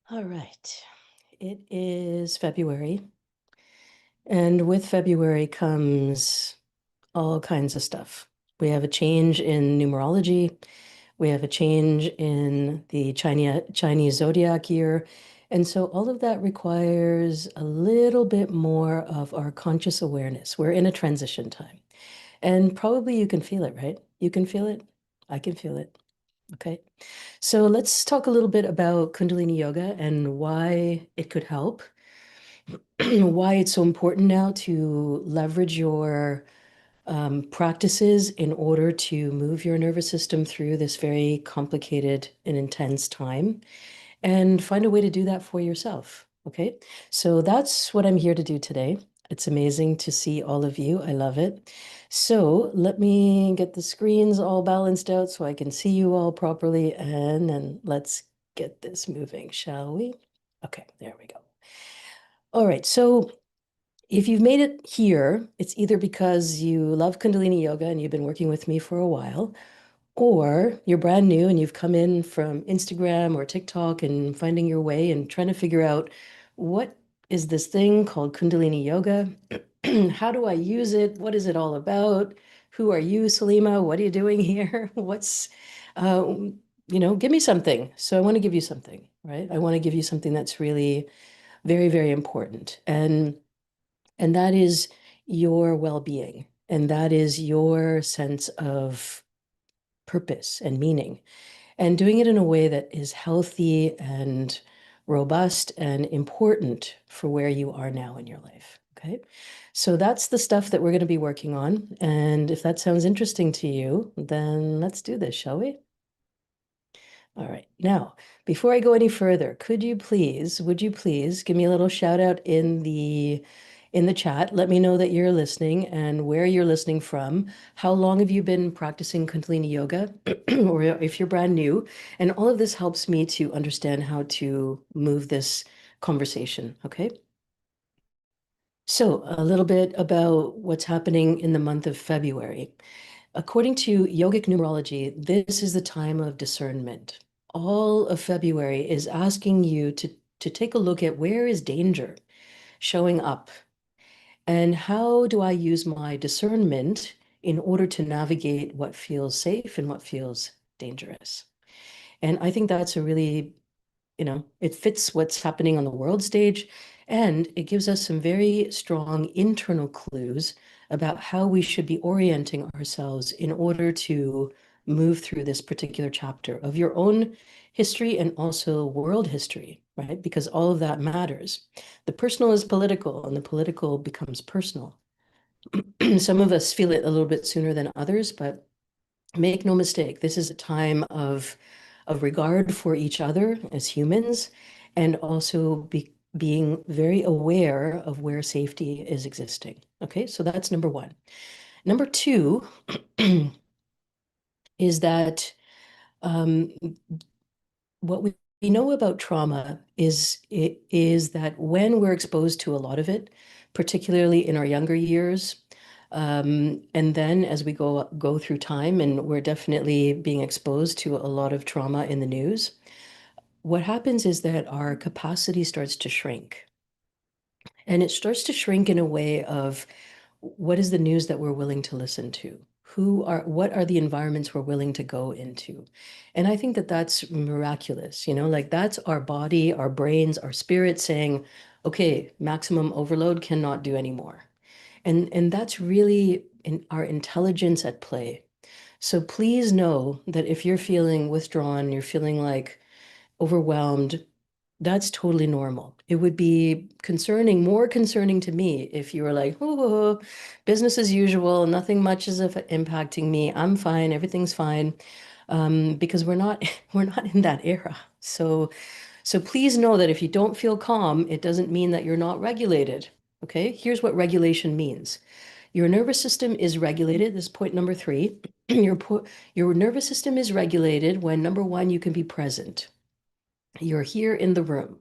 All right. It is February, and with February comes all kinds of stuff. We have a change in numerology. We have a change in the Chinese zodiac year. And so all of that requires a little bit more of our conscious awareness. We're in a transition time. And probably you can feel it, right? You can feel it. I can feel it. Okay. So let's talk a little bit about Kundalini Yoga and why it could help, why it's so important now to leverage your practices in order to move your nervous system through this very complicated and intense time, and find a way to do that for yourself. Okay, so that's what I'm here to do today. It's amazing to see all of you. I love it. So let me get the screens all balanced out so I can see you all properly, and then let's get this moving, shall we? Okay, there we go. All right, so if you've made it here, it's either because you love Kundalini Yoga and you've been working with me for a while, or you're brand new and you've come in from Instagram or TikTok and finding your way and trying to figure out what is this thing called Kundalini Yoga? How do I use it? What is it all about? Who are you, Salima? What are you doing here? Uh, give me something. So I want to give you something, right? I want to give you something that's really very, very important. And that is your well-being. And that is your sense of purpose and meaning, and doing it in a way that is healthy and robust and important for where you are now in your life. Okay. So that's the stuff that we're going to be working on. And if that sounds interesting to you, then let's do this, shall we? All right. Now, before I go any further, would you please give me a little shout out in the chat. Let me know that you're listening and where you're listening from. How long have you been practicing Kundalini Yoga? Or if you're brand new. And all of this helps me to understand how to move this conversation. Okay. So, a little bit about what's happening in the month of February. According to yogic numerology, this is the time of discernment. All of February is asking you to take a look at where is danger showing up, and how do I use my discernment in order to navigate what feels safe and what feels dangerous. And I think that's a really, it fits what's happening on the world stage, and it gives us some very strong internal clues about how we should be orienting ourselves in order to move through this particular chapter of your own history and also world history, right? Because all of that matters. The personal is political, and the political becomes personal. Some of us feel it a little bit sooner than others, but make no mistake, this is a time of regard for each other as humans, and also being very aware of where safety is existing. Okay, so that's number one. Number two is that um, what we know about trauma is that when we're exposed to a lot of it, particularly in our younger years, and then as we go through time, and we're definitely being exposed to a lot of trauma in the news, what happens is that our capacity starts to shrink. And it starts to shrink in a way of what is the news that we're willing to listen to? What are the environments we're willing to go into? And I think that that's miraculous, like that's our body, our brains, our spirit saying, okay, maximum overload, cannot do anymore. And that's really our intelligence at play. So please know that if you're feeling withdrawn, you're feeling like overwhelmed, that's totally normal. It would be more concerning to me if you were like, oh, business as usual, nothing much is impacting me. I'm fine, everything's fine. Because we're not we're not in that era. So please know that if you don't feel calm, it doesn't mean that you're not regulated. Okay, here's what regulation means. Your nervous system is regulated. This is point number three. Your nervous system is regulated when, number one, you can be present. You're here in the room.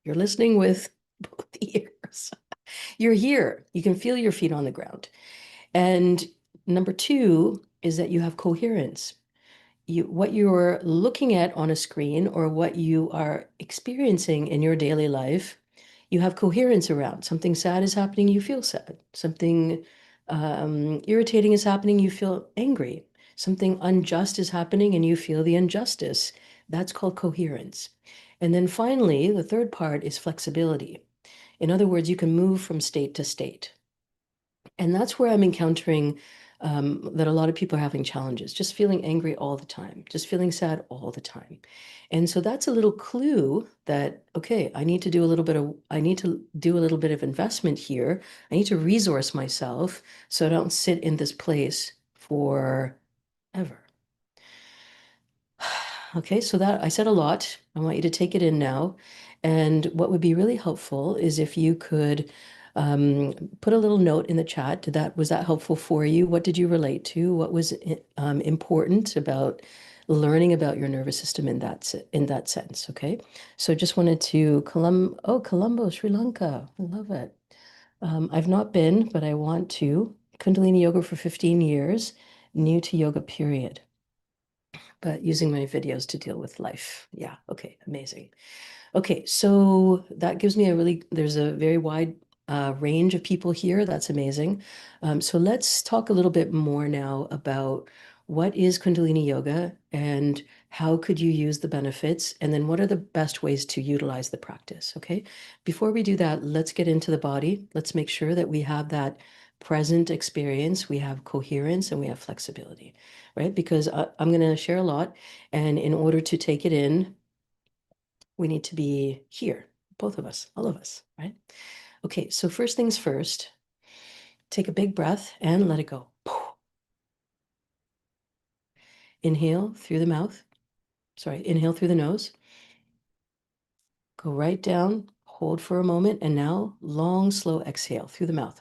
You're listening with both ears. You're here. You can feel your feet on the ground. And number two is that you have coherence. what you're looking at on a screen or what you are experiencing in your daily life, you have coherence around. Something sad is happening, you feel sad. Something irritating is happening, you feel angry. Something unjust is happening and you feel the injustice. That's called coherence. And then finally, the third part is flexibility. In other words, you can move from state to state. And that's where I'm encountering that a lot of people are having challenges, just feeling angry all the time, just feeling sad all the time. And so that's a little clue that, okay, I need to do a little bit of investment here. I need to resource myself so I don't sit in this place forever. Okay, so that I said a lot. I want you to take it in now. And what would be really helpful is if you could put a little note in the chat. Was that helpful for you? What did you relate to? What was important about learning about your nervous system in that sense? Okay, so just wanted to Colombo, Sri Lanka. I love it. I've not been, but I want to. Kundalini Yoga for 15 years, new to yoga, period, but using my videos to deal with life. Yeah, okay, amazing. Okay, so that gives me there's a very wide range of people here. That's amazing. So let's talk a little bit more now about what is Kundalini Yoga and how could you use the benefits, and then what are the best ways to utilize the practice, okay? Before we do that, let's get into the body. Let's make sure that we have that present experience, we have coherence, and we have flexibility, right? Because I'm going to share a lot, and in order to take it in, we need to be here, both of us, all of us, right? Okay, so first things first, take a big breath and let it go. Inhale through the mouth. Sorry, inhale through the nose. Go right down, hold for a moment, and now long, slow exhale through the mouth.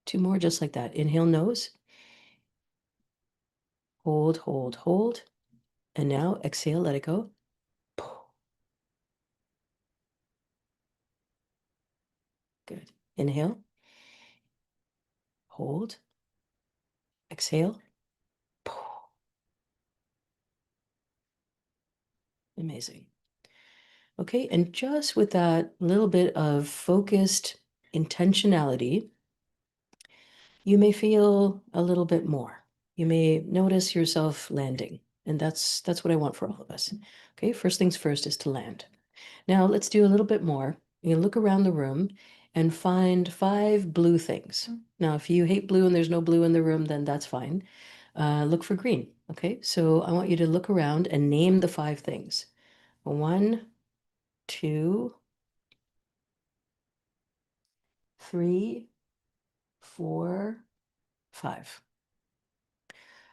2 more just like that. Inhale nose. Hold, hold, hold. And now exhale, let it go. Good. Inhale. Hold. Exhale. Amazing. Okay, and just with that little bit of focused intentionality, you may feel a little bit more. You may notice yourself landing, and that's what I want for all of us. Okay, first things first is to land. Now let's do a little bit more. You look around the room and find 5 blue things. Now, if you hate blue and there's no blue in the room, then that's fine. Look for green. Okay, so I want you to look around and name the 5 things. 1, 2, 3, 4, 5.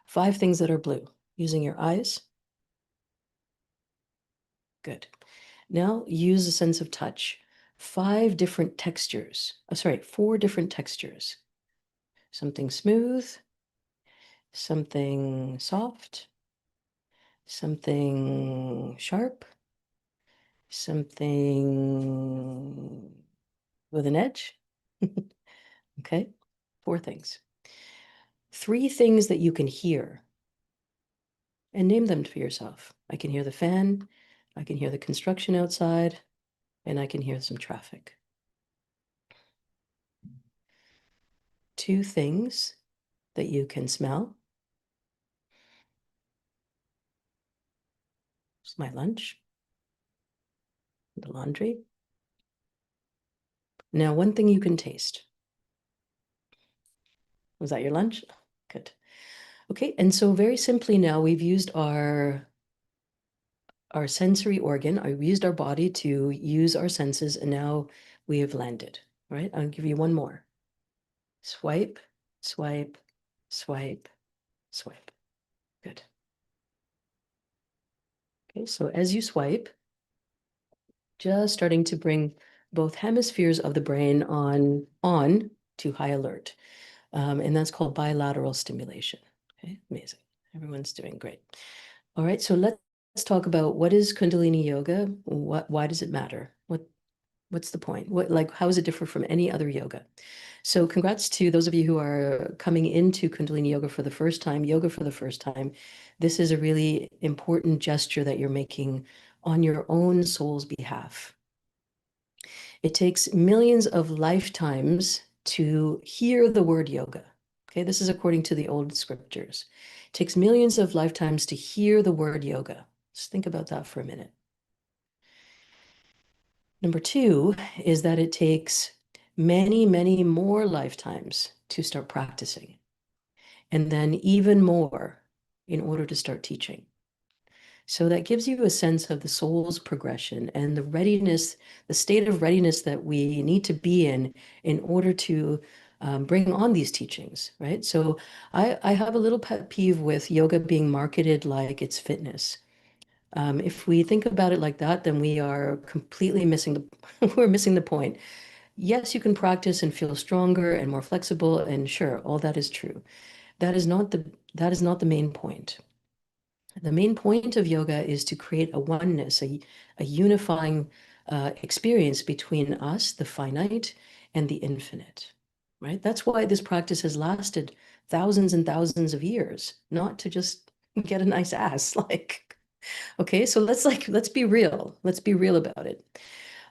5 things that are blue. Using your eyes. Good. Now use a sense of touch. 5 different textures. Sorry, 4 different textures. Something smooth, something soft, something sharp, something with an edge. Okay, 4 things. 3 things that you can hear, and name them for yourself. I can hear the fan, I can hear the construction outside, and I can hear some traffic. 2 things that you can smell. It's my lunch, the laundry. Now, 1 thing you can taste. Was that your lunch? Good. Okay, and so very simply now we've used our sensory organ, we've used our body to use our senses, and now we have landed, right? I'll give you 1 more. Swipe, swipe, swipe, swipe. Good. Okay, so as you swipe, just starting to bring both hemispheres of the brain on to high alert. And that's called bilateral stimulation. Okay, amazing. Everyone's doing great. All right, so let's talk about what is Kundalini Yoga? Why does it matter? What's the point? How is it different from any other yoga? So congrats to those of you who are coming into Kundalini Yoga for the first time, yoga for the first time. This is a really important gesture that you're making on your own soul's behalf. It takes millions of lifetimes to hear the word yoga. Okay, this is according to the old scriptures. It takes millions of lifetimes to hear the word yoga. Just think about that for a minute. Number two is that it takes many, many more lifetimes to start practicing, and then even more in order to start teaching. So that gives you a sense of the soul's progression and the readiness, the state of readiness that we need to be in order to bring on these teachings, right? So I have a little pet peeve with yoga being marketed like it's fitness. If we think about it like that, then we are completely missing we're missing the point. Yes, you can practice and feel stronger and more flexible, and sure, all that is true. That is not the main point. The main point of yoga is to create a oneness, a unifying experience between us, the finite, and the infinite, right? That's why this practice has lasted thousands and thousands of years, not to just get a nice ass, like, okay, so let's be real. Let's be real about it.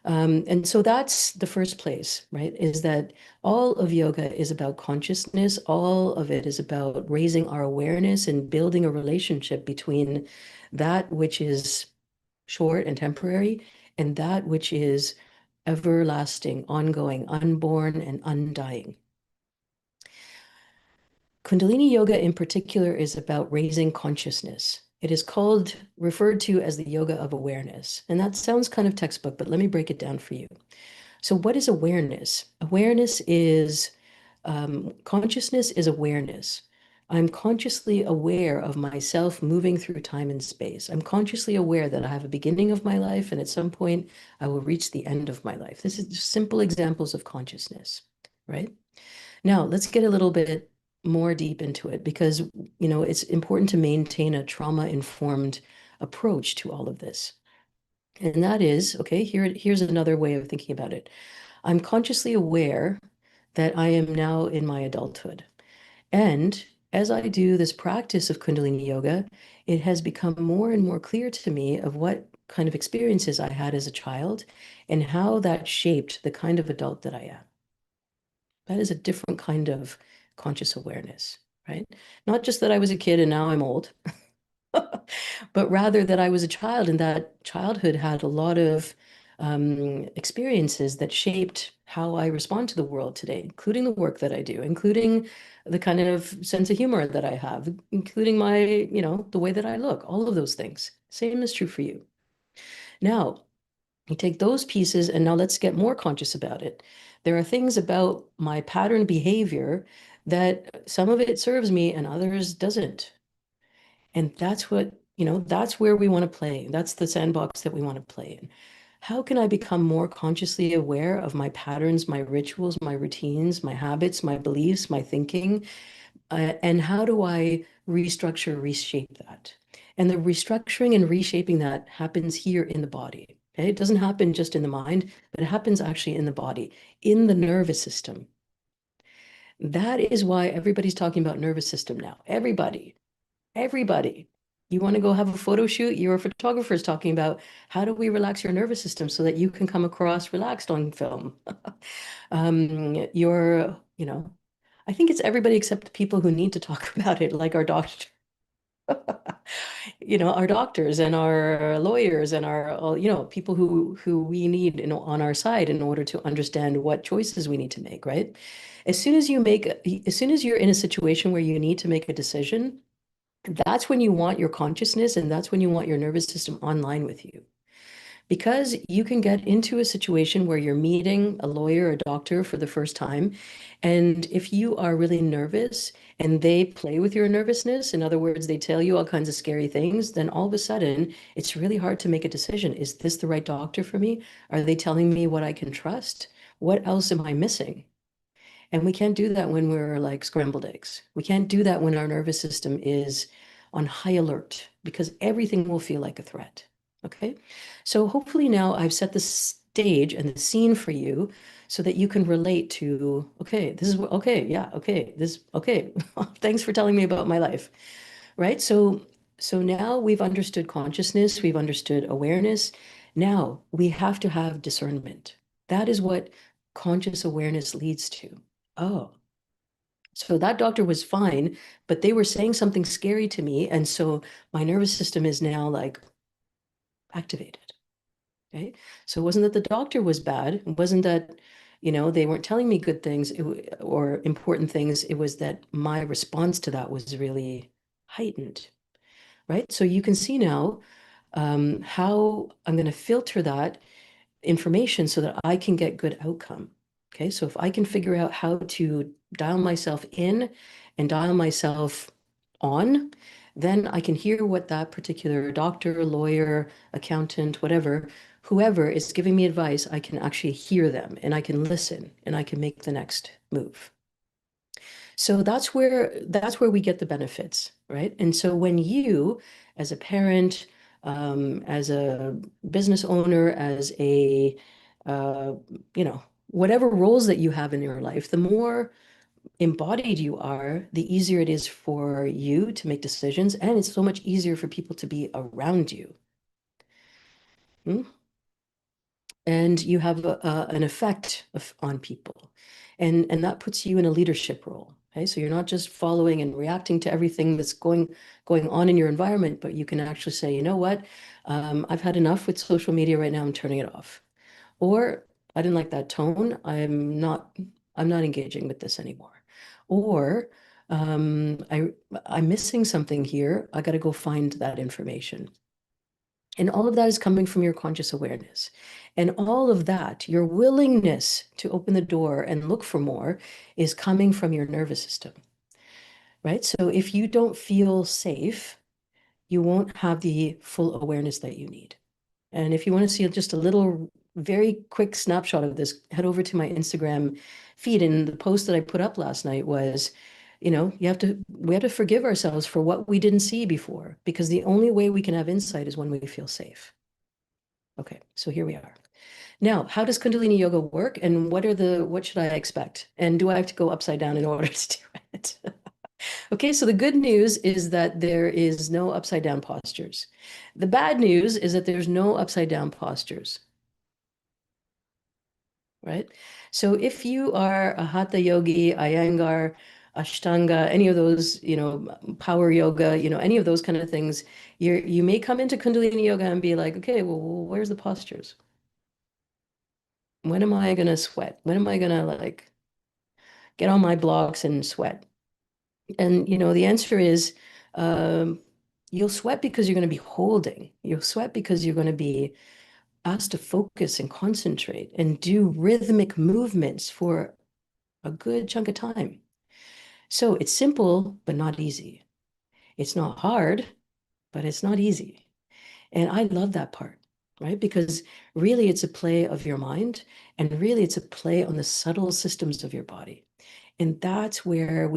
And so that's the first place, right? Is that all of yoga is about consciousness. All of it is about raising our awareness and building a relationship between that which is short and temporary and that which is everlasting, ongoing, unborn, and undying. Kundalini Yoga in particular is about raising consciousness. It is referred to as the yoga of awareness. And that sounds kind of textbook, but let me break it down for you. So what is awareness? Awareness is, consciousness is awareness. I'm consciously aware of myself moving through time and space. I'm consciously aware that I have a beginning of my life, and at some point I will reach the end of my life. This is just simple examples of consciousness, right? Now, let's get a little bit more deep into it because, it's important to maintain a trauma-informed approach to all of this. And that is, okay, here's another way of thinking about it. I'm consciously aware that I am now in my adulthood. And as I do this practice of Kundalini Yoga, it has become more and more clear to me of what kind of experiences I had as a child and how that shaped the kind of adult that I am. That is a different kind of conscious awareness, right? Not just that I was a kid and now I'm old, but rather that I was a child and that childhood had a lot of experiences that shaped how I respond to the world today, including the work that I do, including the kind of sense of humor that I have, including the way that I look, all of those things. Same is true for you. Now, you take those pieces and now let's get more conscious about it. There are things about my pattern behavior that some of it serves me and others doesn't. And that's where we want to play. That's the sandbox that we want to play in. How can I become more consciously aware of my patterns, my rituals, my routines, my habits, my beliefs, my thinking? And how do I restructure, reshape that? And the restructuring and reshaping that happens here in the body. Okay? It doesn't happen just in the mind, but it happens actually in the body, in the nervous system. That is why everybody's talking about nervous system now. Everybody. You want to go have a photo shoot? Your photographer is talking about how do we relax your nervous system so that you can come across relaxed on film. I think it's everybody except the people who need to talk about it, like our doctor, our doctors and our lawyers and people who we need on our side in order to understand what choices we need to make, right? As soon as you're in a situation where you need to make a decision, that's when you want your consciousness and that's when you want your nervous system online with you. Because you can get into a situation where you're meeting a lawyer, a doctor for the first time, and if you are really nervous and they play with your nervousness, in other words, they tell you all kinds of scary things, then all of a sudden it's really hard to make a decision. Is this the right doctor for me? Are they telling me what I can trust? What else am I missing? And we can't do that when we're like scrambled eggs. We can't do that when our nervous system is on high alert because everything will feel like a threat. Okay. So hopefully now I've set the stage and the scene for you so that you can relate to, okay, this is what, okay, yeah, okay, this, okay, thanks for telling me about my life, right? So now we've understood consciousness, we've understood awareness. Now we have to have discernment. That is what conscious awareness leads to. Oh, so that doctor was fine, but they were saying something scary to me. And so my nervous system is now like activated. Okay. So it wasn't that the doctor was bad. It wasn't that, they weren't telling me good things or important things. It was that my response to that was really heightened. Right. So you can see now how I'm going to filter that information so that I can get good outcome. Okay, so if I can figure out how to dial myself in and dial myself on, then I can hear what that particular doctor, lawyer, accountant, whatever, whoever is giving me advice, I can actually hear them and I can listen and I can make the next move. So that's where we get the benefits, right? And so when you, as a parent, as a business owner, as a uh, whatever roles that you have in your life, the more embodied you are, the easier it is for you to make decisions, and it's so much easier for people to be around you. Hmm? And you have an effect on people, and that puts you in a leadership role. Okay, so you're not just following and reacting to everything that's going on in your environment, but you can actually say, you know what, I've had enough with social media right now. I'm turning it off. Or I didn't like that tone. I'm not engaging with this anymore. Or I'm missing something here. I got to go find that information. And all of that is coming from your conscious awareness. And all of that, your willingness to open the door and look for more, is coming from your nervous system, right? So if you don't feel safe, you won't have the full awareness that you need. And if you want to see just a little very quick snapshot of this, head over to my Instagram feed. And the post that I put up last night was, we have to forgive ourselves for what we didn't see before, because the only way we can have insight is when we feel safe. Okay, so here we are. Now, how does Kundalini Yoga work, and what should I expect? And do I have to go upside down in order to do it? Okay, so the good news is that there is no upside down postures. The bad news is that there's no upside down postures, right? So if you are a Hatha yogi, Iyengar, Ashtanga, any of those, power yoga, any of those kind of things, you may come into Kundalini Yoga and be like, okay, well, where's the postures? When am I gonna sweat? When am I gonna like get on my blocks and sweat? And the answer is you'll sweat because you're going to be holding. You'll sweat because you're going to be asked to focus and concentrate and do rhythmic movements for a good chunk of time. So it's simple, but not easy. It's not hard, but it's not easy. And I love that part, right? Because really it's a play of your mind, and really it's a play on the subtle systems of your body. And that's where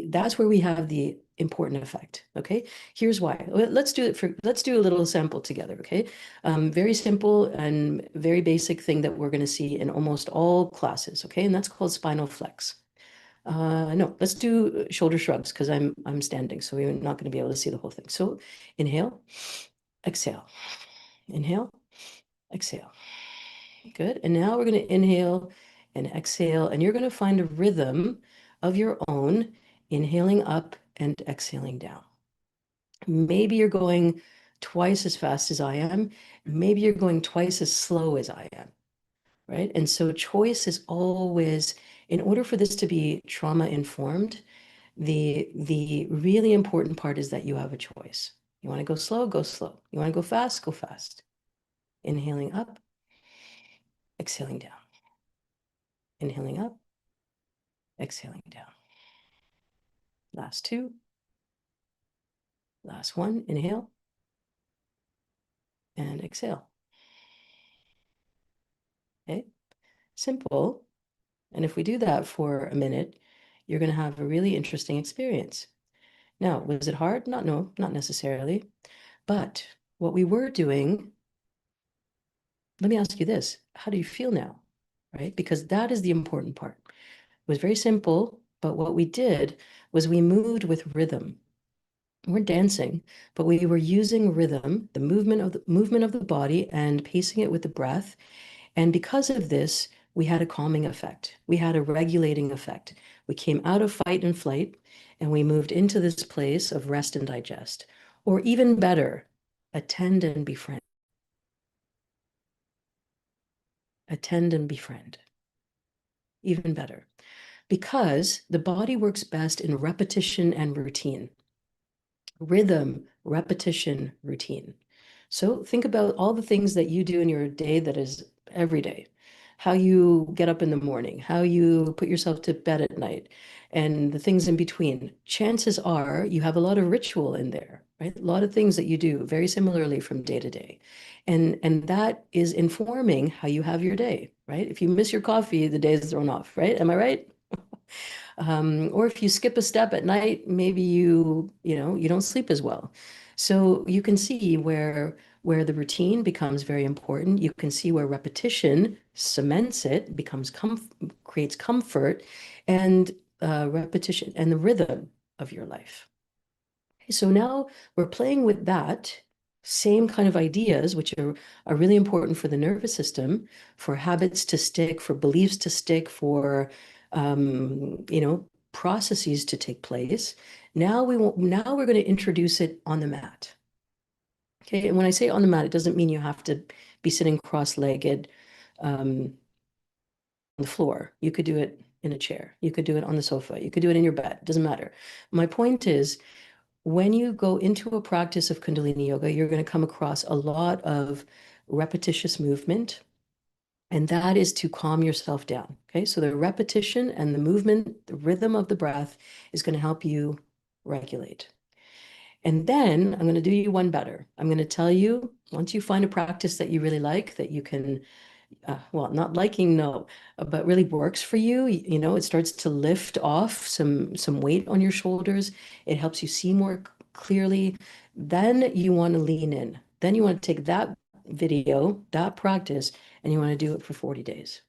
that's where we have the important effect. Okay, here's why. Let's do a little sample together. Okay, very simple and very basic thing that we're going to see in almost all classes. Okay, and that's called spinal flex. No, let's do shoulder shrugs because I'm standing, so we're not going to be able to see the whole thing. So inhale, exhale, inhale, exhale. Good. And now we're going to inhale and exhale, and you're going to find a rhythm of your own, inhaling up and exhaling down. Maybe you're going twice as fast as I am. Maybe you're going twice as slow as I am, right? And so choice is always, in order for this to be trauma informed, the really important part is that you have a choice. You want to go slow, go slow. You want to go fast, go fast. Inhaling up, exhaling down. Inhaling up, exhaling down. Last two. Last one. Inhale and exhale. Okay, simple. And if we do that for a minute, you're going to have a really interesting experience. Now, was it hard? No, not necessarily. But what we were doing let me ask you this. How do you feel now? Right? Because that is the important part. It was very simple, but what we did was we moved with rhythm. We're dancing, but we were using rhythm, the movement of the body and pacing it with the breath. And because of this, we had a calming effect. We had a regulating effect. We came out of fight and flight and we moved into this place of rest and digest. Or even better, attend and befriend. Attend and befriend. Even better. Because the body works best in repetition and routine. Rhythm, repetition, routine. So think about all the things that you do in your day that is every day. How you get up in the morning, how you put yourself to bed at night, and the things in between. Chances are you have a lot of ritual in there, right? A lot of things that you do very similarly from day to day. And that is informing how you have your day, right? If you miss your coffee, the day is thrown off, right? Am I right? Or if you skip a step at night, maybe you don't sleep as well. So you can see where the routine becomes very important. You can see where repetition cements it, creates comfort, and repetition and the rhythm of your life. So now we're playing with that same kind of ideas, which are really important for the nervous system, for habits to stick, for beliefs to stick, for processes to take place. Now we're going to introduce it on the mat. Okay, and when I say on the mat, it doesn't mean you have to be sitting cross-legged on the floor. You could do it in a chair. You could do it on the sofa. You could do it in your bed. It doesn't matter. My point is, when you go into a practice of Kundalini Yoga, you're going to come across a lot of repetitious movement, and that is to calm yourself down. Okay, so the repetition and the movement, the rhythm of the breath is going to help you regulate. And then I'm going to do you one better. I'm going to tell you, once you find a practice that you really like, that you can well, not liking, no, but really works for you. It starts to lift off some weight on your shoulders. It helps you see more clearly. Then you want to lean in. Then you want to take that video, that practice, and you want to do it for 40 days.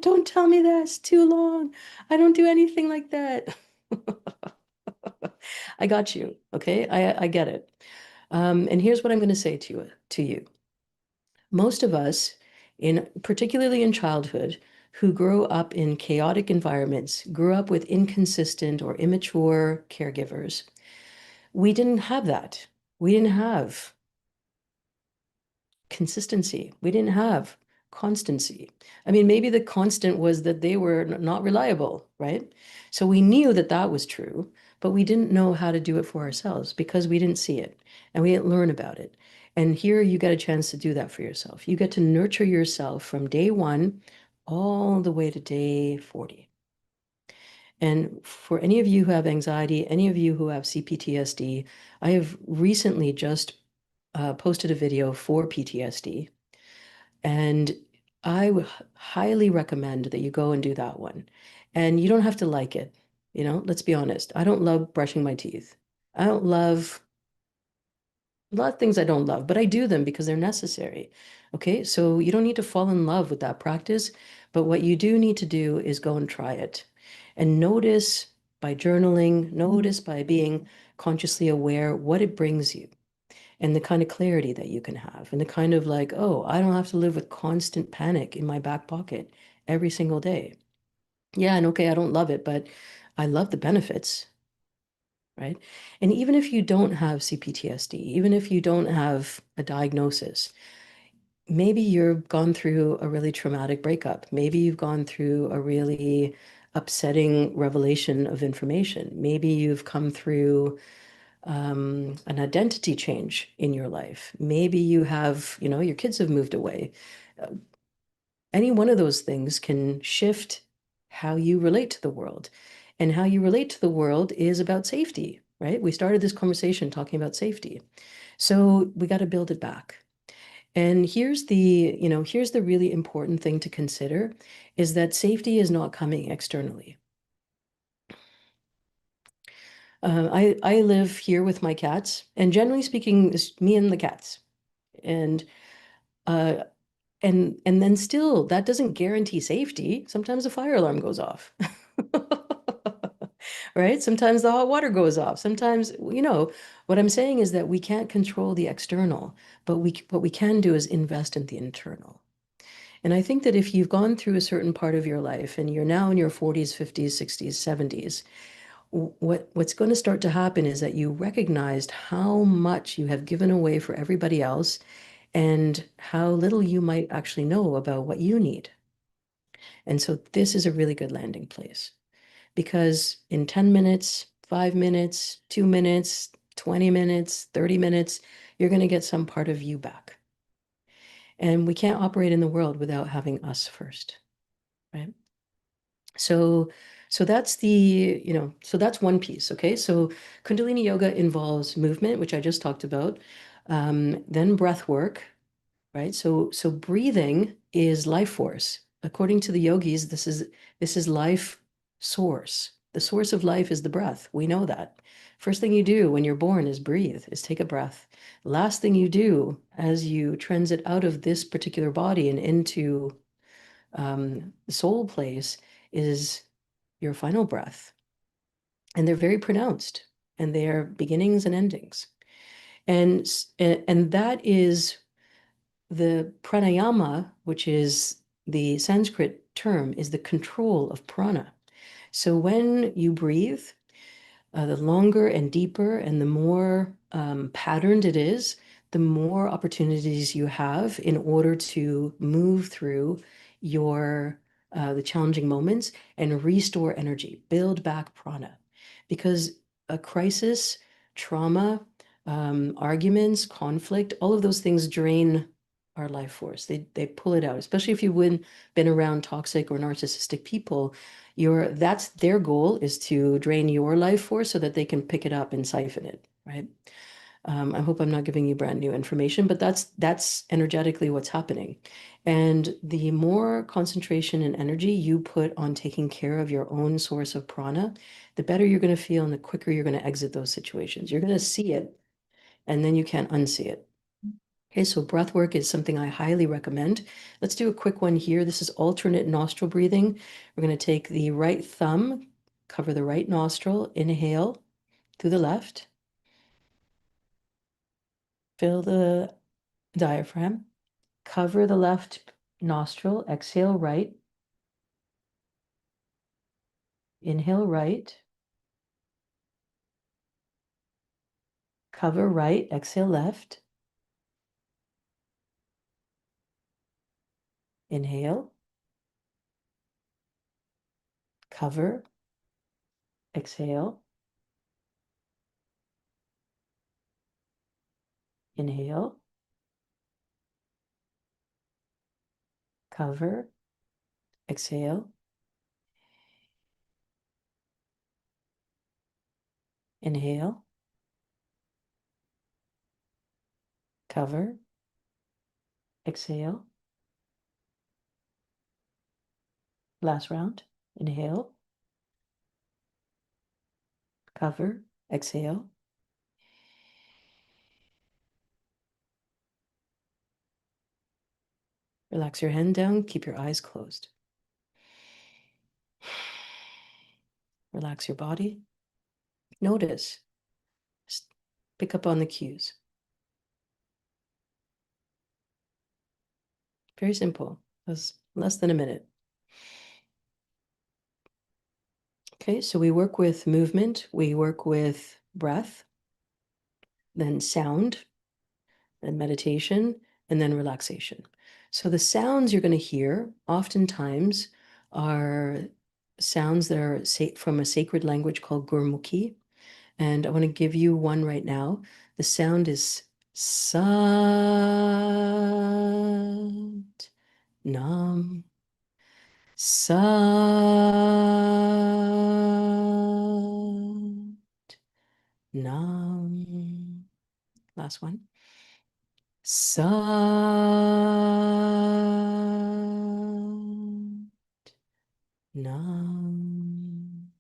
Don't tell me that's too long. I don't do anything like that. I got you. Okay, I get it. And here's what I'm going to say to you. Most of us, particularly in childhood, who grew up in chaotic environments, grew up with inconsistent or immature caregivers, we didn't have that. We didn't have consistency. We didn't have constancy. I mean, maybe the constant was that they were not reliable, right? So we knew that that was true, but we didn't know how to do it for ourselves because we didn't see it and we didn't learn about it. And here you get a chance to do that for yourself. You get to nurture yourself from day one all the way to day 40. And for any of you who have anxiety, any of you who have CPTSD, I have recently just posted a video for PTSD. And I would highly recommend that you go and do that one. And you don't have to like it. Let's be honest. I don't love brushing my teeth. I don't love a lot of things I don't love, but I do them because they're necessary. Okay, so you don't need to fall in love with that practice, but what you do need to do is go and try it and notice by journaling, notice by being consciously aware what it brings you and the kind of clarity that you can have and the kind of like, oh, I don't have to live with constant panic in my back pocket every single day. Yeah, and okay, I don't love it, but I love the benefits, right? And even if you don't have CPTSD, even if you don't have a diagnosis, maybe you've gone through a really traumatic breakup. Maybe you've gone through a really upsetting revelation of information. Maybe you've come through an identity change in your life. Maybe you have, your kids have moved away. Uh, any one of those things can shift how you relate to the world. And how you relate to the world is about safety, right? We started this conversation talking about safety. So we got to build it back. And here's the really important thing to consider is that safety is not coming externally. I live here with my cats, and generally speaking, it's me and the cats. And Uh, and then still, that doesn't guarantee safety. Sometimes a fire alarm goes off. Right? Sometimes the hot water goes off. Sometimes, what I'm saying is that we can't control the external, but what we can do is invest in the internal. And I think that if you've gone through a certain part of your life and you're now in your 40s, 50s, 60s, 70s, what's going to start to happen is that you recognized how much you have given away for everybody else and how little you might actually know about what you need. And so this is a really good landing place because in 10 minutes, 5 minutes, 2 minutes, 20 minutes, 30 minutes, you're going to get some part of you back. And we can't operate in the world without having us first, right? So that's so that's one piece, okay? So Kundalini Yoga involves movement, which I just talked about, then breath work, right? So breathing is life force. According to the yogis, this is life source. The source of life is the breath. We know that. First thing you do when you're born is breathe, is take a breath. Last thing you do as you transit out of this particular body and into the soul place is your final breath. And they're very pronounced, and they are beginnings and endings. And that is the pranayama, which is the Sanskrit term, is the control of prana. So when you breathe, the longer and deeper and the more patterned it is, the more opportunities you have in order to move through the challenging moments and restore energy, build back prana. Because a crisis, trauma, arguments, conflict, all of those things drain our life force. They pull it out, especially if you've been around toxic or narcissistic people. That's their goal, is to drain your life force so that they can pick it up and siphon it, right? I hope I'm not giving you brand new information, but that's energetically what's happening. And the more concentration and energy you put on taking care of your own source of prana, the better you're going to feel and the quicker you're going to exit those situations. You're going to see it, and then you can't unsee it. Okay, so breath work is something I highly recommend. Let's do a quick one here. This is alternate nostril breathing. We're going to take the right thumb, cover the right nostril, inhale through the left, fill the diaphragm, cover the left nostril, exhale right, inhale right, cover right, exhale left, inhale, cover, exhale, inhale, cover, exhale, inhale, cover, exhale. Last round. Inhale, cover, exhale. Relax your hand down, keep your eyes closed. Relax your body. Notice. Just pick up on the cues. Very simple. That's less than a minute. Okay, so we work with movement, we work with breath, then sound, then meditation, and then relaxation. So the sounds you're going to hear oftentimes are sounds that are from a sacred language called Gurmukhi. And I want to give you one right now. The sound is Sat Nam. Sat Nam. Last one. Sat Nam.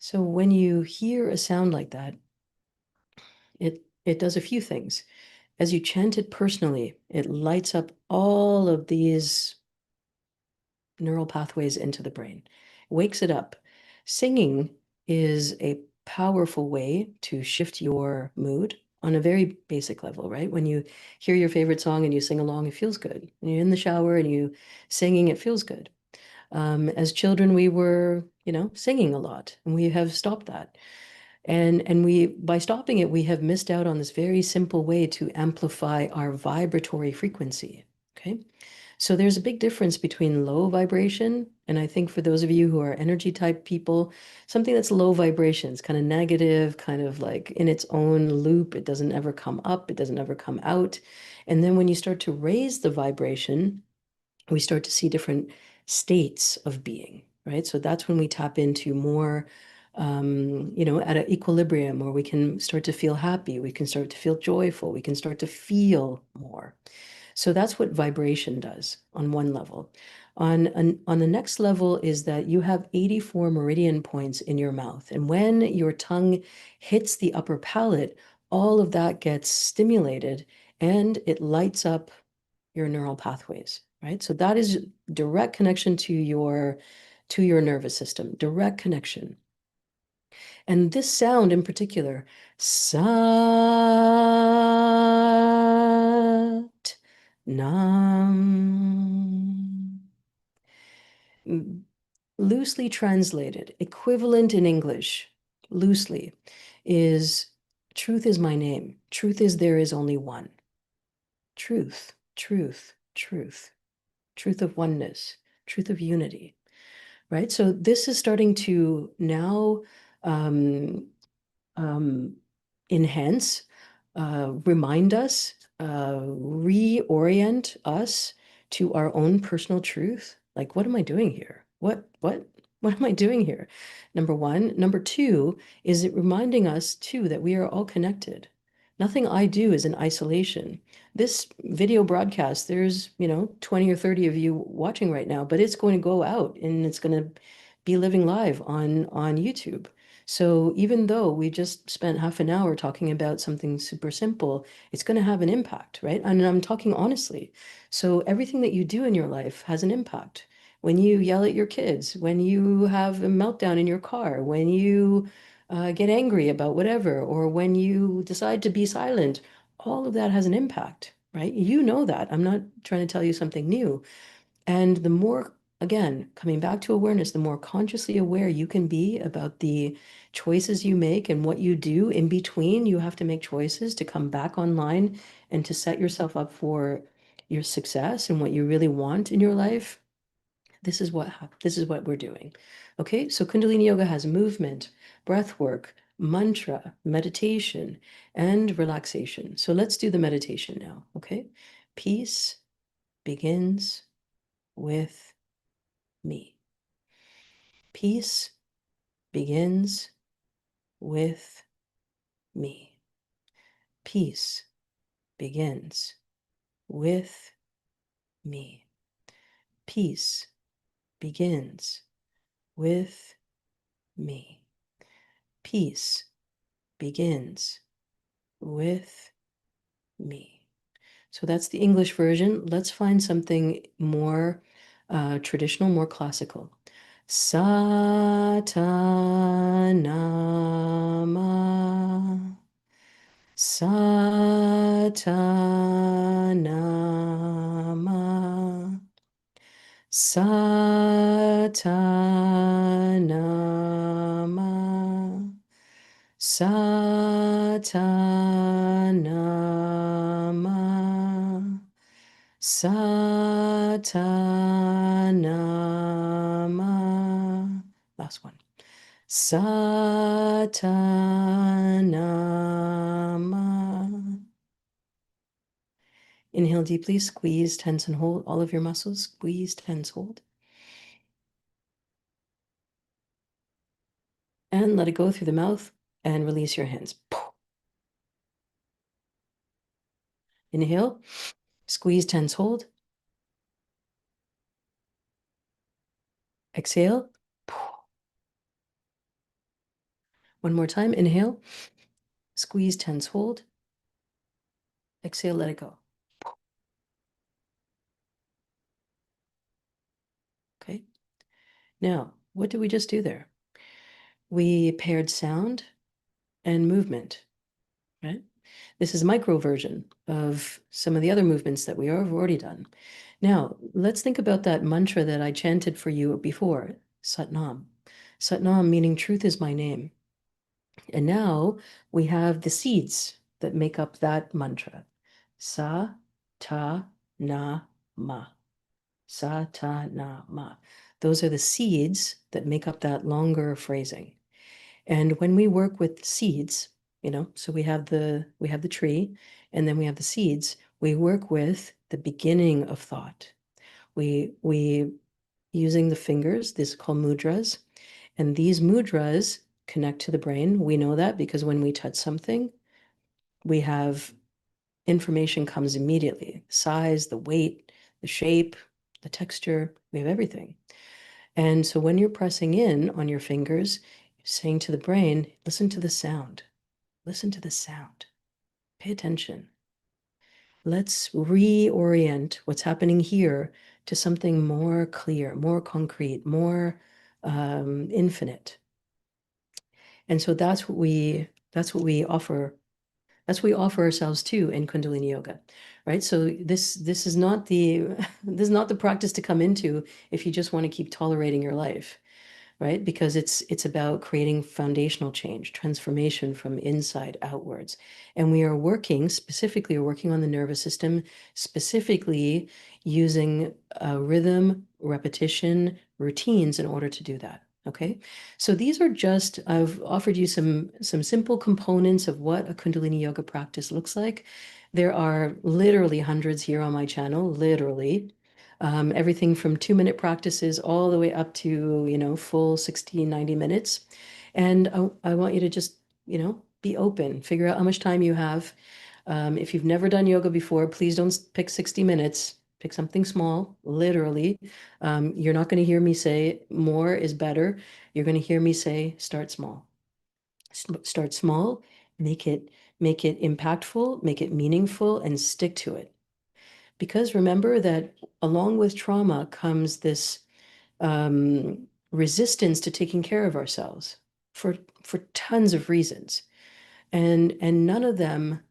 So when you hear a sound like that, it does a few things. As you chant it personally, it lights up all of these neural pathways into the brain, wakes it up. Singing is a powerful way to shift your mood on a very basic level, right? When you hear your favorite song and you sing along, it feels good. When you're in the shower and you singing, it feels good. As children, we were, singing a lot, and we have stopped that. And we, by stopping it, we have missed out on this very simple way to amplify our vibratory frequency. Okay. So there's a big difference between low vibration, and I think for those of you who are energy type people, something that's low vibration is kind of negative, kind of like in its own loop. It doesn't ever come up, it doesn't ever come out. And then when you start to raise the vibration, we start to see different states of being, right? So that's when we tap into more, at an equilibrium, or we can start to feel happy, we can start to feel joyful, we can start to feel more. So that's what vibration does on one level. On the next level is that you have 84 meridian points in your mouth. And when your tongue hits the upper palate, all of that gets stimulated and it lights up your neural pathways, right? So that is direct connection to your nervous system, direct connection. And this sound in particular, sat nam, loosely translated, equivalent in English, loosely, is truth is my name. Truth is there is only one. Truth, truth, truth, truth of oneness, truth of unity, right? So this is starting to now um, um, enhance, remind us, reorient us to our own personal truth. Like, what am I doing here? What am I doing here? Number one. Number two is it reminding us too that we are all connected. Nothing I do is in isolation. This video broadcast, there's, 20 or 30 of you watching right now, but it's going to go out and it's going to be living live on YouTube. So even though we just spent half an hour talking about something super simple, it's going to have an impact, right? And I'm talking honestly. So everything that you do in your life has an impact. When you yell at your kids, when you have a meltdown in your car, when you get angry about whatever, or when you decide to be silent, all of that has an impact, right? You know that. I'm not trying to tell you something new. And the more, again, coming back to awareness, the more consciously aware you can be about the choices you make and what you do in between, you have to make choices to come back online and to set yourself up for your success and what you really want in your life. This is what we're doing. Okay, so Kundalini Yoga has movement, breath work, mantra, meditation, and relaxation. So let's do the meditation now. Okay, peace begins with me. Peace begins with me. Peace begins with me. Peace begins with me. Peace begins with me. So that's the English version. Let's find something more traditional, more classical. Satanama. Satanama. Satanama. Satanama. Satanama. Last one. Satanama. Inhale deeply, squeeze, tense, and hold all of your muscles. Squeeze, tense, hold. And let it go through the mouth and release your hands. Inhale, squeeze, tense, hold. Exhale. One more time. Inhale, squeeze, tense, hold. Exhale, let it go. Okay. Now, what did we just do there? We paired sound and movement, right? This is a micro version of some of the other movements that we have already done. Now, let's think about that mantra that I chanted for you before, Satnam. Satnam meaning truth is my name. And now we have the seeds that make up that mantra. Sa, ta, na, ma. Sa, ta, na, ma. Those are the seeds that make up that longer phrasing. And when we work with seeds, so we have the tree, and then we have the seeds. We work with the beginning of thought. We using the fingers, this is called mudras, and these mudras connect to the brain. We know that because when we touch something, we have information comes immediately. Size, the weight, the shape, the texture, we have everything. And so when you're pressing in on your fingers, saying to the brain, listen to the sound. Listen to the sound. Pay attention. Let's reorient what's happening here to something more clear, more concrete, more infinite. And so that's what we offer. That's what we offer ourselves to in Kundalini Yoga, right? So this is not the this is not the practice to come into if you just want to keep tolerating your life, right? Because it's about creating foundational change, transformation from inside outwards. And we are working on the nervous system, specifically using rhythm, repetition, routines in order to do that. Okay, so these are just, I've offered you some simple components of what a Kundalini Yoga practice looks like. There are literally hundreds here on my channel, literally. Everything from 2-minute practices all the way up to, full 60, 90 minutes. And I want you to just, be open, figure out how much time you have. If you've never done yoga before, please don't pick 60 minutes. Pick something small, literally. You're not going to hear me say more is better. You're going to hear me say start small. Start small, make it impactful, make it meaningful, and stick to it. Because remember that along with trauma comes this resistance to taking care of ourselves for tons of reasons, and none of them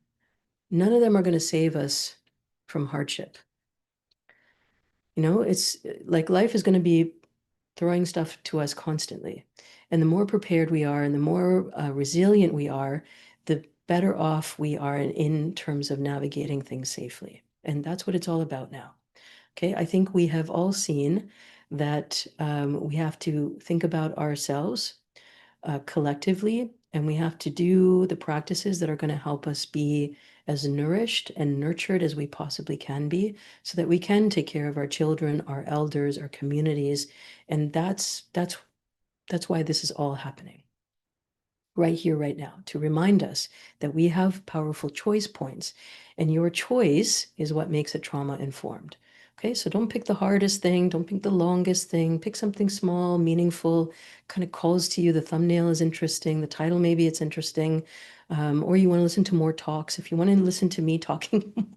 are going to save us from hardship. It's like life is going to be throwing stuff to us constantly, and the more prepared we are and the more resilient we are, the better off we are in terms of navigating things safely. And that's what it's all about now. Okay, I think we have all seen that we have to think about ourselves collectively, and we have to do the practices that are going to help us be as nourished and nurtured as we possibly can be, so that we can take care of our children, our elders, our communities. And that's why this is all happening right here, right now, to remind us that we have powerful choice points, and your choice is what makes it trauma informed. Okay, so don't pick the hardest thing, don't pick the longest thing, pick something small, meaningful, kind of calls to you. The thumbnail is interesting, the title, maybe it's interesting, or you want to listen to more talks. If you want to listen to me talking,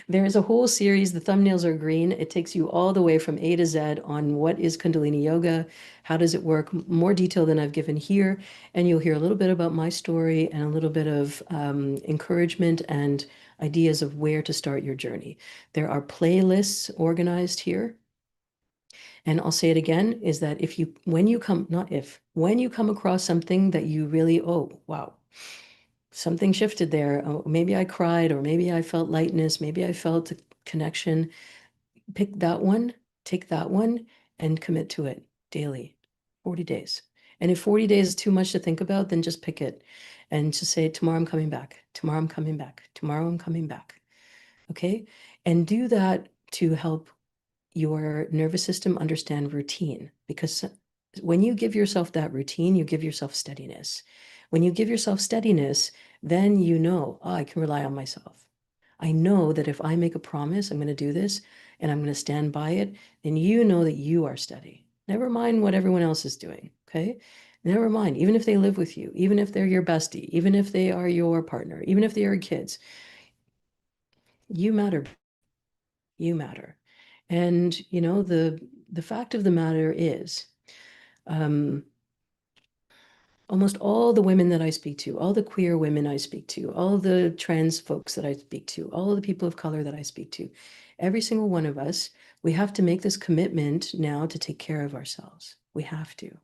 there is a whole series. The thumbnails are green. It takes you all the way from A to Z on what is Kundalini Yoga, how does it work, more detail than I've given here. And you'll hear a little bit about my story and a little bit of encouragement and ideas of where to start your journey. There are playlists organized here. And I'll say it again, is that when you come across something that you really, oh, wow, something shifted there. Oh, maybe I cried, or maybe I felt lightness, maybe I felt a connection. Pick that one, take that one, and commit to it daily, 40 days. And if 40 days is too much to think about, then just pick it and just say, tomorrow I'm coming back. Tomorrow I'm coming back. Tomorrow I'm coming back. Okay? And do that to help your nervous system understand routine, because when you give yourself that routine, you give yourself steadiness. When you give yourself steadiness, then you know, oh, I can rely on myself. I know that if I make a promise, I'm going to do this and I'm going to stand by it, then you know that you are steady. Never mind what everyone else is doing. Okay. Never mind, even if they live with you, even if they're your bestie, even if they are your partner, even if they are kids, you matter. You matter. And the fact of the matter is, um, almost all the women that I speak to, all the queer women I speak to, all the trans folks that I speak to, all the people of color that I speak to, every single one of us, we have to make this commitment now to take care of ourselves. We have to,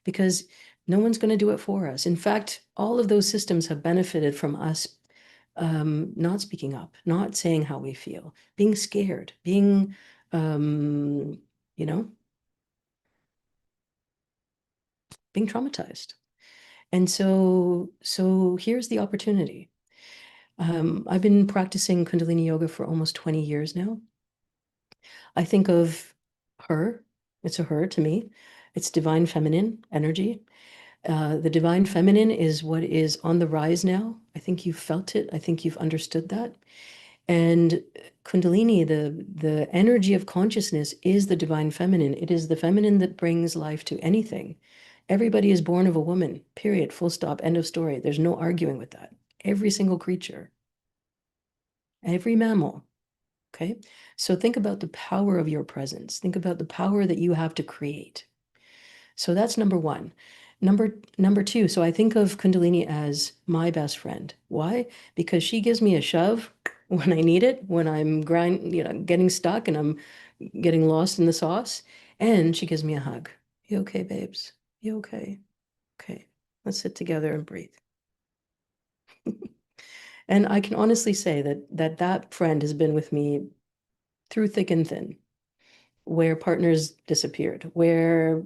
because no one's going to do it for us. In fact, all of those systems have benefited from us not speaking up, not saying how we feel, being scared, being, you know, being traumatized. And so here's the opportunity. I've been practicing Kundalini Yoga for almost 20 years now. I think of her, it's a her to me. It's divine feminine energy. The divine feminine is what is on the rise now. I think you've felt it. I think you've understood that. And Kundalini, the energy of consciousness, is the divine feminine. It is the feminine that brings life to anything. Everybody is born of a woman, period, full stop, end of story. There's no arguing with that. Every single creature, every mammal. Okay. So think about the power of your presence. Think about the power that you have to create. So that's number one. Number two, so I think of Kundalini as my best friend. Why? Because she gives me a shove when I need it, when I'm getting stuck and I'm getting lost in the sauce, and she gives me a hug. You okay, babes? You okay? Okay. Let's sit together and breathe. And I can honestly say that friend has been with me through thick and thin, where partners disappeared, where,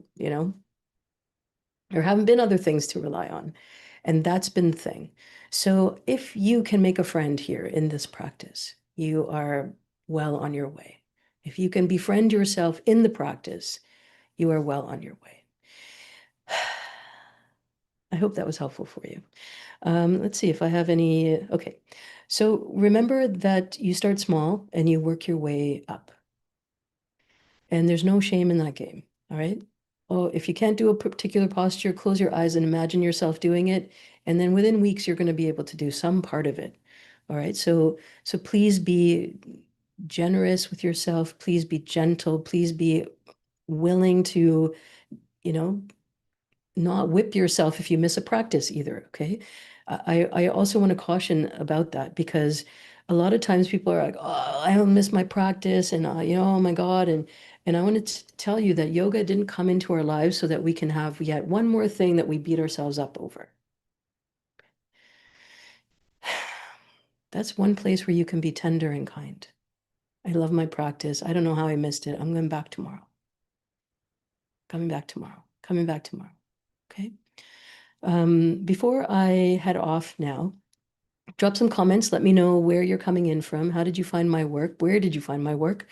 there haven't been other things to rely on. And that's been the thing. So if you can make a friend here in this practice, you are well on your way. If you can befriend yourself in the practice, you are well on your way. I hope that was helpful for you. Let's see if I have any. Okay. So remember that you start small and you work your way up. And there's no shame in that game. All right. Oh, if you can't do a particular posture, close your eyes and imagine yourself doing it. And then within weeks, you're going to be able to do some part of it. All right. So please be generous with yourself. Please be gentle. Please be willing to, you know, not whip yourself if you miss a practice either. Okay. I also want to caution about that because a lot of times people are like, oh, I don't miss my practice and oh my God. And I want to tell you that yoga didn't come into our lives so that we can have yet one more thing that we beat ourselves up over. That's one place where you can be tender and kind. I love my practice. I don't know how I missed it. I'm going back tomorrow. Coming back tomorrow. Coming back tomorrow. Okay. Before I head off now, drop some comments. Let me know where you're coming in from. How did you find my work? Where did you find my work?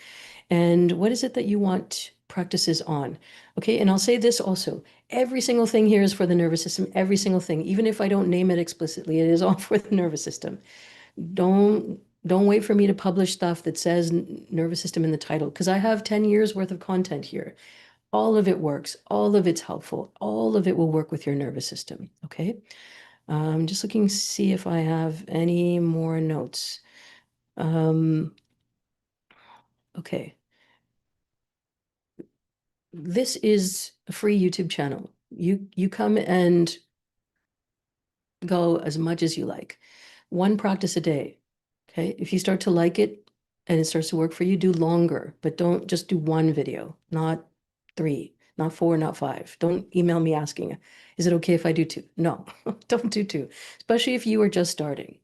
And what is it that you want practices on? Okay, and I'll say this also. Every single thing here is for the nervous system. Every single thing. Even if I don't name it explicitly, it is all for the nervous system. Don't wait for me to publish stuff that says nervous system in the title, because I have 10 years worth of content here. All of it works. All of it's helpful. All of it will work with your nervous system. Okay. I'm just looking to see if I have any more notes. Okay. This is a free YouTube channel. You come and go as much as you like. One practice a day. Okay. If you start to like it and it starts to work for you, do longer, but don't just do one video, not three, not four, not five. Don't email me asking, is it okay if I do two? No, don't do two, especially if you are just starting.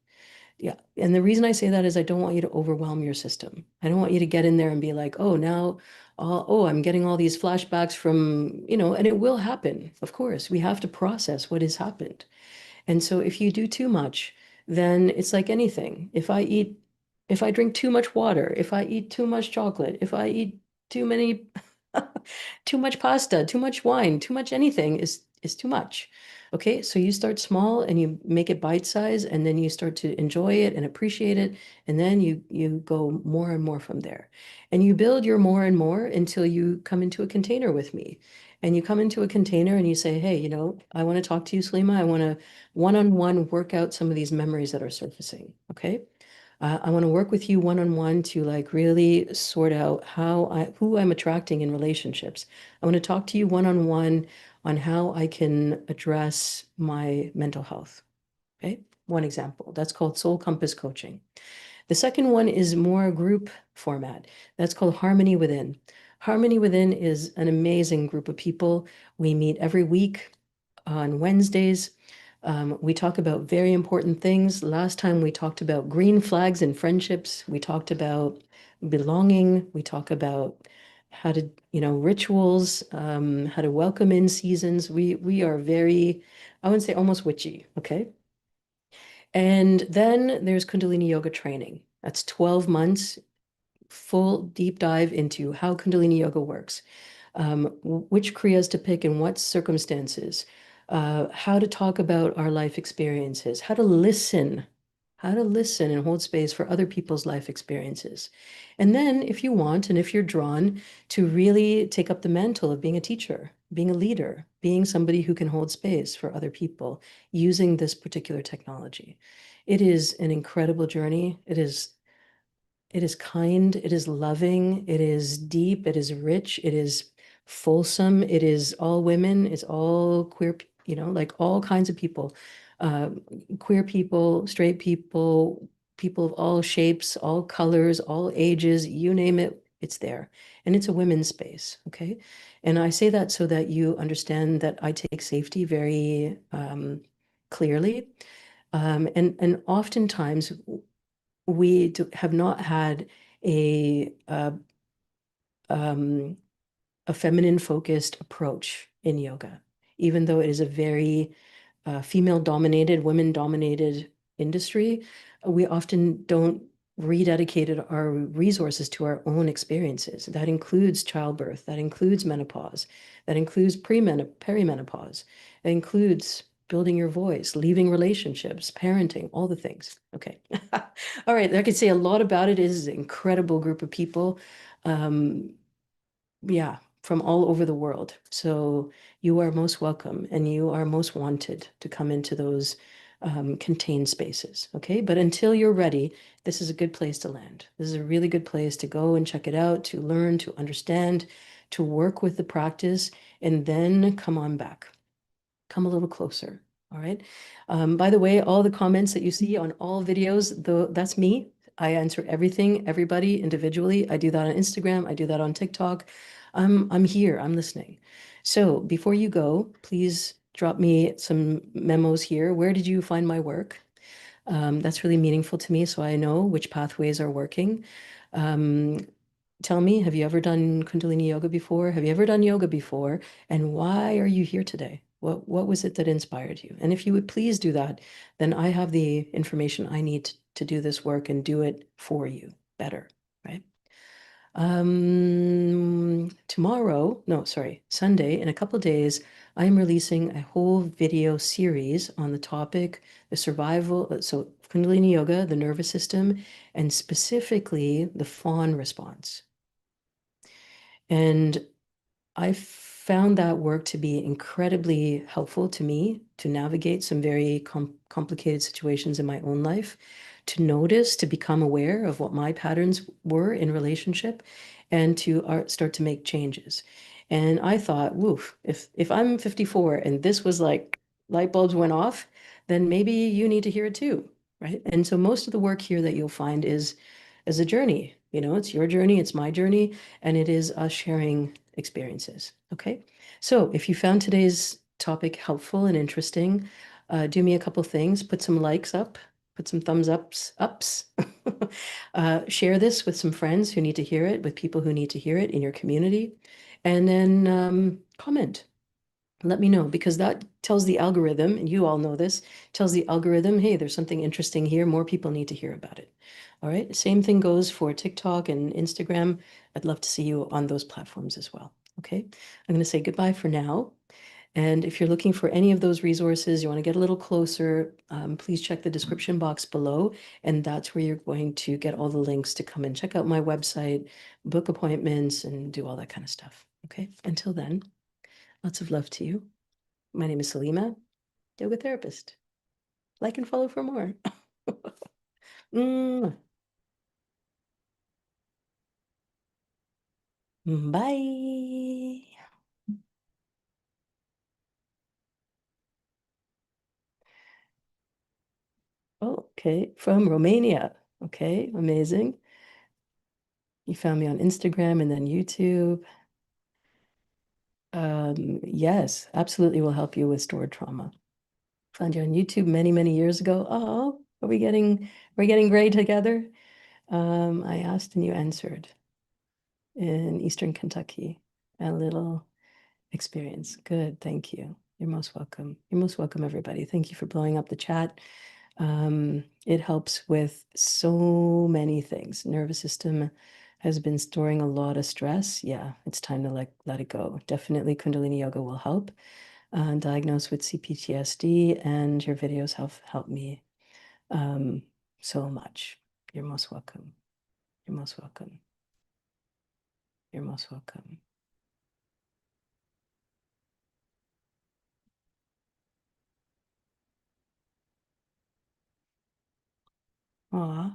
Yeah. And the reason I say that is I don't want you to overwhelm your system. I don't want you to get in there and be like, oh, now, I'm getting all these flashbacks from, and it will happen. Of course, we have to process what has happened. And so if you do too much, then it's like anything. If I drink too much water, if I eat too much chocolate, if I eat too many, too much pasta, too much wine, too much anything is too much. Okay, so you start small and you make it bite size, and then you start to enjoy it and appreciate it, and then you go more and more from there. And you build your more and more until you come into a container with me. And you come into a container and you say, hey, I want to talk to you, Salima. I want to one-on-one work out some of these memories that are surfacing. Okay. I want to work with you one-on-one to like really sort out who I'm attracting in relationships. I want to talk to you one-on-one on how I can address my mental health. Okay. One example. That's called Soul Compass Coaching. The second one is more group format. That's called Harmony Within. Harmony Within is an amazing group of people. We meet every week on Wednesdays. We talk about very important things. Last time we talked about green flags and friendships. We talked about belonging. We talk about how to, rituals, how to welcome in seasons. We are very, I wouldn't say almost witchy, okay? And then there's Kundalini Yoga training. That's 12 months, full deep dive into how Kundalini Yoga works, which Kriyas to pick in what circumstances, how to talk about our life experiences, how to listen and hold space for other people's life experiences. And then, if you want, and if you're drawn to really take up the mantle of being a teacher, being a leader, being somebody who can hold space for other people using this particular technology. It is an incredible journey. It is kind, it is loving, it is deep, it is rich, it is fulsome, it is all women, it's all queer, like all kinds of people, uh, queer people, straight people, people of all shapes, all colors, all ages, you name it, it's there. And it's a women's space, okay? And I say that so that you understand that I take safety very clearly. And oftentimes we have not had a um, a feminine focused approach in yoga, even though it is a very female dominated, women dominated industry. We often don't rededicate our resources to our own experiences. That includes childbirth, that includes menopause, that includes perimenopause, that includes building your voice, leaving relationships, parenting, all the things. Okay. All right. I could say a lot about it. It is an incredible group of people. Um, yeah, from all over the world. So you are most welcome and you are most wanted to come into those contained spaces. Okay. But until you're ready, this is a good place to land. This is a really good place to go and check it out, to learn, to understand, to work with the practice, and then come on back. Come a little closer. All right. By the way, all the comments that you see on all videos, though, that's me. I answer everything, everybody individually. I do that on Instagram. I do that on TikTok. I'm here. I'm listening. So before you go, please drop me some memos here. Where did you find my work? That's really meaningful to me, so I know which pathways are working. Um, Tell me, have you ever done Kundalini Yoga before? Have you ever done yoga before? And why are you here today? What was it that inspired you? And if you would please do that, then I have the information I need to do this work and do it for you better, right? Tomorrow, no, sorry, Sunday, in a couple of days, I'm releasing a whole video series on the topic, the survival, so Kundalini Yoga, the nervous system, and specifically the fawn response. And I found that work to be incredibly helpful to me to navigate some very complicated situations in my own life, to notice, to become aware of what my patterns were in relationship, and to start to make changes. And I thought, woof, if I'm 54 and this was like light bulbs went off, then maybe you need to hear it too, right? And so most of the work here that you'll find is a journey. It's your journey, it's my journey, and it is us sharing experiences. Okay. So if you found today's topic helpful and interesting, do me a couple things. Put some likes up, put some thumbs ups. Share this with some friends who need to hear it, with people who need to hear it in your community. And then comment. Let me know, because that tells the algorithm, and you all know this, tells the algorithm, hey, there's something interesting here. More people need to hear about it. All right. Same thing goes for TikTok and Instagram. I'd love to see you on those platforms as well. Okay. I'm going to say goodbye for now. And if you're looking for any of those resources, you want to get a little closer, please check the description box below. And that's where you're going to get all the links to come and check out my website, book appointments, and do all that kind of stuff. Okay. Until then. Lots of love to you. My name is Salima, yoga therapist. Like and follow for more. Mm, bye. Oh, okay. From Romania. Okay, amazing. You found me on Instagram and then YouTube. Yes, absolutely will help you with stored trauma. Found you on YouTube many, many years ago. Oh, are we getting gray together? I asked and you answered in Eastern Kentucky. A little experience. Good, thank you. You're most welcome. You're most welcome, everybody. Thank you for blowing up the chat. It helps with so many things. Nervous system has been storing a lot of stress. Yeah, it's time to let it go. Definitely Kundalini Yoga will help. Diagnosed with CPTSD, and your videos have helped me um, so much. You're most welcome. You're most welcome. You're most welcome. Aw.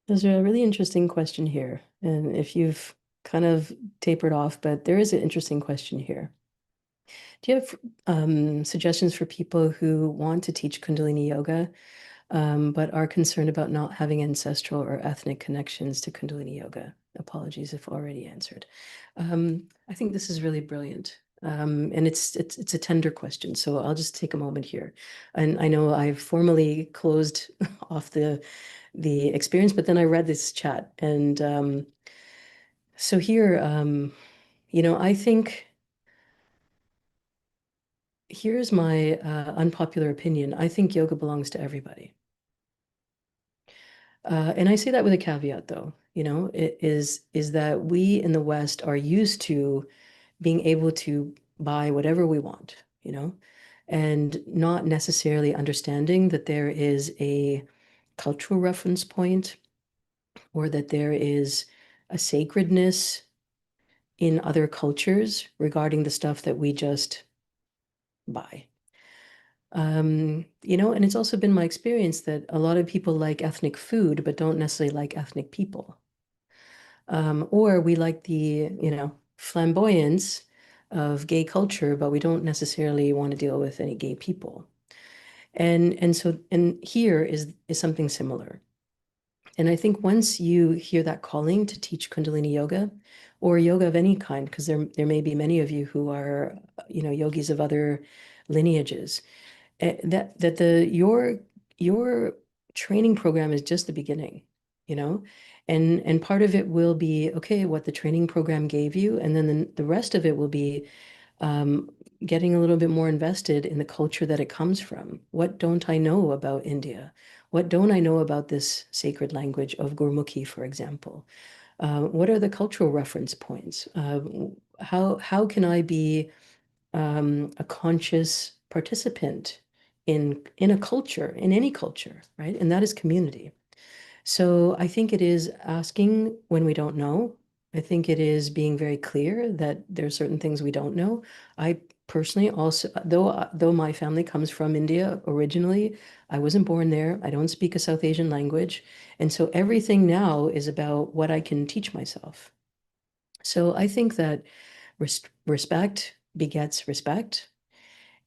There's a really interesting question here. And if you've kind of tapered off, but there is an interesting question here. Do you have suggestions for people who want to teach Kundalini Yoga, but are concerned about not having ancestral or ethnic connections to Kundalini Yoga? Apologies if already answered. I think this is really brilliant. And it's a tender question, so I'll just take a moment here. And I know I've formally closed off the experience, but then I read this chat, and so here, I think here's my unpopular opinion. I think yoga belongs to everybody. And I say that with a caveat, though, it is that we in the West are used to being able to buy whatever we want, and not necessarily understanding that there is a cultural reference point or that there is a sacredness in other cultures regarding the stuff that we just buy. And it's also been my experience that a lot of people like ethnic food, but don't necessarily like ethnic people. Or we like the flamboyance of gay culture, but we don't necessarily want to deal with any gay people. And here is something similar. And I think once you hear that calling to teach Kundalini yoga or yoga of any kind, because there may be many of you who are, yogis of other lineages, that your training program is just the beginning, you know, and part of it will be okay, what the training program gave you, and then the rest of it will be getting a little bit more invested in the culture that it comes from. What don't I know about India? What don't I know about this sacred language of Gurmukhi, for example? What are the cultural reference points? How can I be a conscious participant in a culture, in any culture, right? And that is community. So I think it is asking when we don't know. I think it is being very clear that there are certain things we don't know. I personally also, though my family comes from India originally, I wasn't born there. I don't speak a South Asian language. And so everything now is about what I can teach myself. So I think that respect begets respect.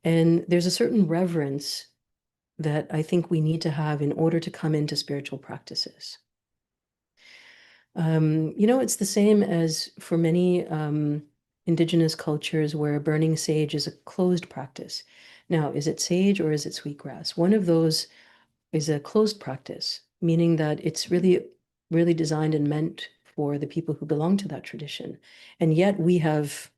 And there's a certain reverence that I think we need to have in order to come into spiritual practices. It's the same as for many indigenous cultures where burning sage is a closed practice. Now, is it sage or is it sweetgrass? One of those is a closed practice, meaning that it's really, really designed and meant for the people who belong to that tradition. And yet we have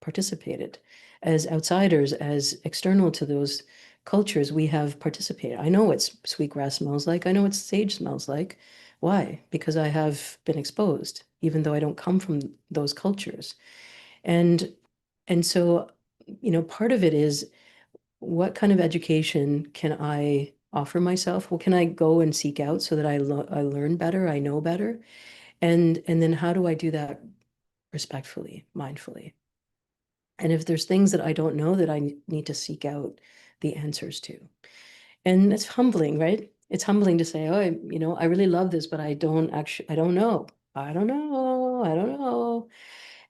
participated as outsiders, as external to those cultures. We have participated. I know what sweetgrass smells like. I know what sage smells like. Why? Because I have been exposed, even though I don't come from those cultures. And and so, part of it is what kind of education can I offer myself? What can I go and seek out so that I learn better, I know better? And then how do I do that respectfully, mindfully? And if there's things that I don't know that I need to seek out the answers to. And it's humbling, right? It's humbling to say, oh, I really love this, but I don't actually, I don't know. I don't know. I don't know.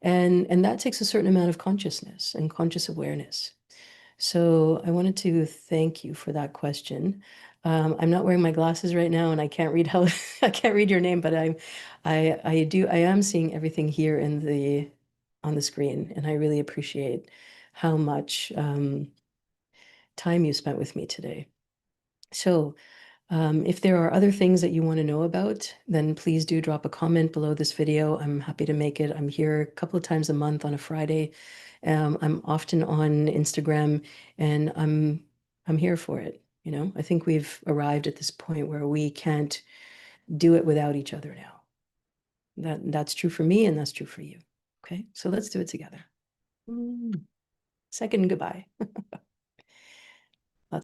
And that takes a certain amount of consciousness and conscious awareness. So I wanted to thank you for that question. I'm not wearing my glasses right now, and I can't read how I can't read your name, but I am seeing everything here in the on the screen, and I really appreciate how much time you spent with me today. So if there are other things that you want to know about, then please do drop a comment below this video. I'm happy to make it. I'm here a couple of times a month on a Friday. I'm often on Instagram, and I'm here for it. I think we've arrived at this point where we can't do it without each other now. That's true for me, and that's true for you. Okay, so let's do it together. Second goodbye.